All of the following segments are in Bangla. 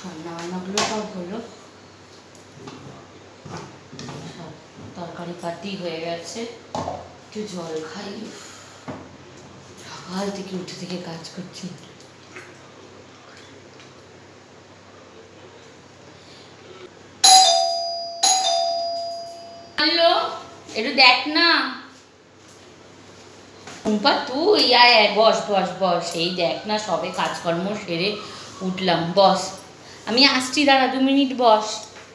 রান্নাবান্নাগুলো সব হলো, সব তরকারি পাতি হয়ে গেছে। একটু জল খাই, সকাল থেকে উঠে থেকে কাজ করছি। হ্যালো, একটু দেখ না টুম্পা, তুই আয় বস বস বস। এই দেখ না, সবে কাজকর্ম সেরে উঠলাম, বস। আমি আসছি, দাঁড়া 2 মিনিট বস।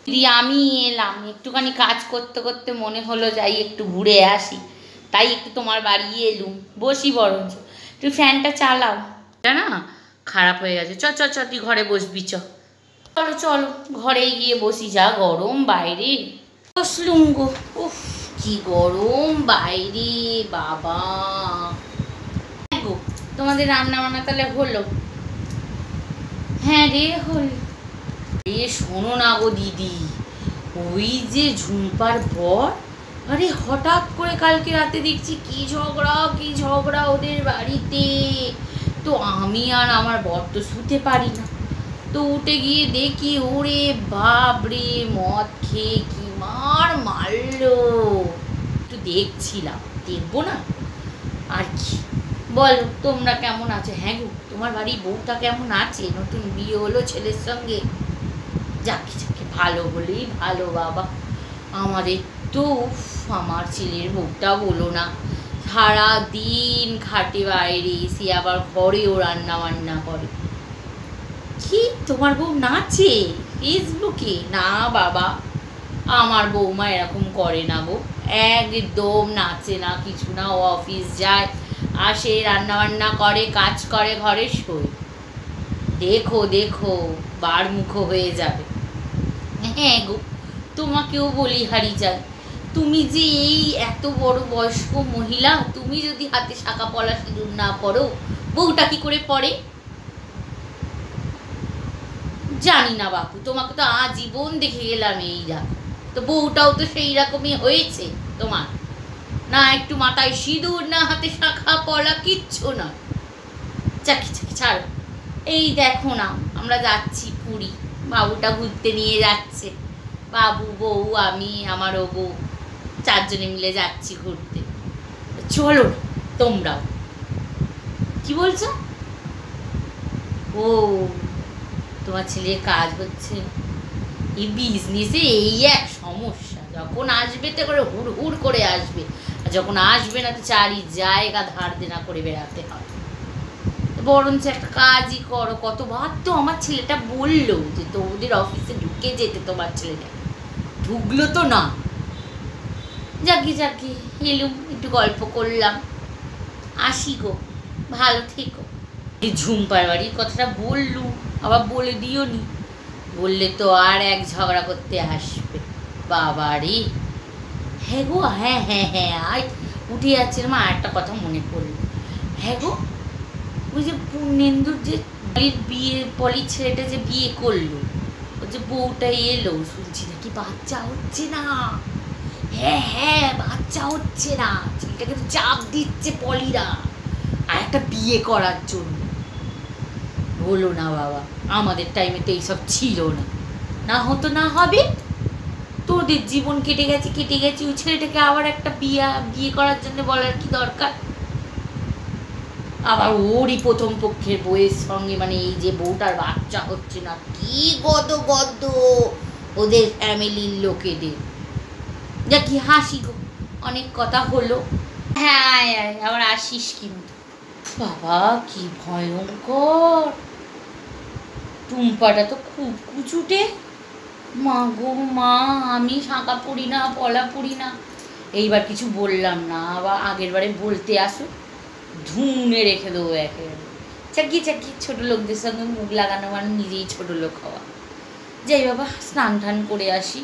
দিদি আমি এলাম, একটুখানি কাজ করতে করতে মনে হলো যাই একটু ঘুরে আসি, তাই একটু তোমার বাড়ি এলুম। বসি বরঞ্চ, একটু ফ্যানটা চালাও। এটা না খারাপ হয়ে গেছে। চ চ চ, তুই ঘরে বসবি, চ চলো চলো ঘরে গিয়ে বসি। যা গরম বাইরে। বসলুম গো, উফ কি গরম বাইরে বাবা। গো তোমাদের রান্না বান্না তাহলে হলো? হ্যাঁ রে হলো। এ শোনো না গো দিদি, ওই যে ঝুম্পার বর, আরে হঠাৎ করে কালকে রাতে দেখছি কি ঝগড়া ওদের বাড়িতে। তো আমি আর আমার বর তো শুতে পারি না, তো উঠে গিয়ে দেখি ওরে বাপরে, মদ খেয়ে কি মারলো। একটু দেখছিলাম, দেখবো না আর কি। বলো তোমরা কেমন আছো? হ্যাঁ গো, তোমার বাড়ির বউটা কেমন আছে? নতুন বিয়ে হলো ছেলের সঙ্গে? যাকে যাকে, ভালো হলেই ভালো বাবা। আমাদের তো আমার ছেলের বউটা বলো না, সারাদিন খাটে বাইরে, এসে আবার ঘরেও রান্না বান্না করে। কি তোমার বউ নাচে ফেসবুকে? না বাবা, আমার বৌমা এরকম করে না গো, একদম নাচে না, কিছু না। ও অফিস যায়, আসে, রান্না বান্না করে, কাজ করে, ঘরে শোয়। দেখো দেখো বার মুখো হয়ে যাবে। হ্যাঁ গো, তোমাকেও বলি হারি যায়, তুমি যে এই এত বড় বয়স্ক মহিলা, তুমি যদি হাতে শাঁখা পলা সিঁদুর না পরো, বউটা কি করে পরে? জানি না বাপু, তোমাকে তো আজীবন দেখে গেলাম এই দেখো, তো বউটাও তো সেই রকমই হয়েছে তোমার। না একটু মাথায় সিঁদুর, না হাতে শাঁখা পলা, কিচ্ছু না। চাকি চাকি ছাড়ো। এই দেখো না, আমরা যাচ্ছি পুরী, বাবুটা ঘুরতে নিয়ে যাচ্ছে। বাবু, বউ, আমি, আমারও বউ, 4 জনে মিলে যাচ্ছি ঘুরতে। চলো না তোমরাও। কি বলছো? ও, তোমার ছেলের কাজ হচ্ছে এই বিজনেসে, এই এক সমস্যা। যখন আসবে তো করে হুড় হুড় করে আসবে, আর যখন আসবে না তো চারি জায়গা ধার দেনা করে বেড়াতে হবে। বরঞ্চ একটা কাজই করো, কতবার তো আমার ছেলেটা বললো যে তোদের অফিসে ঢুকে যেতে, তোমার ছেলেটা ঢুকলো তো না। যাকি যাকি, এলুম, একটু গল্প করলাম, আসি গো, ভালো থেকো। এই ঝুম্পার বাড়ির কথাটা বললু, আবার বলে দিও নি, বললে তো আর এক ঝগড়া করতে আসবে বাবারে। হ্যাঁ গো, হ্যাঁ হ্যাঁ হ্যাঁ, আর উঠে যাচ্ছে মা, একটা কথা মনে পড়লো। হ্যাঁ গো, ওই যে পূর্ণেন্দুর যে বিয়ে, পলির ছেলেটা যে বিয়ে করলো, ও যে বউটা এলো, শুনছি নাকি বাচ্চা হচ্ছে না। হ্যাঁ হ্যাঁ, বাচ্চা হচ্ছে না, ছেলেটাকে তো চাপ দিচ্ছে পলিরা আর একটা বিয়ে করার জন্য। বলো না বাবা, আমাদের টাইমে তো এইসব ছিল না। না হতো না হবে, তোদের জীবন কেটে গেছে কেটে গেছে, ওই ছেলেটাকে আবার একটা বিয়ে করার জন্য বলার কি দরকার? আবার ওরই প্রথম পক্ষের বউয়ের সঙ্গে, মানে এই যে বউটার বাচ্চা হচ্ছে না, কি গদ গদ ওদের ফ্যামিলির লোকেদের। যা কি হাসি গো, অনেক কথা হলো। হ্যাঁ আয় আয়, আবার আসিস কিন্তু। বাবা কি ভয়ঙ্কর, টুম্পাটা তো খুব কুচুটে। মা গো মা, আমি শাঁখা পরি না, পলা পরি না, এইবার কিছু বললাম না, আবার আগের বারে বলতে আসো, ধুনে রেখে দেবো একেবারে। চাকি চাকি, ছোটো লোকদের সঙ্গে মুখ লাগানো মানে নিজেই ছোটো লোক হওয়া। যাই বাবা, স্নান টান করে আসি।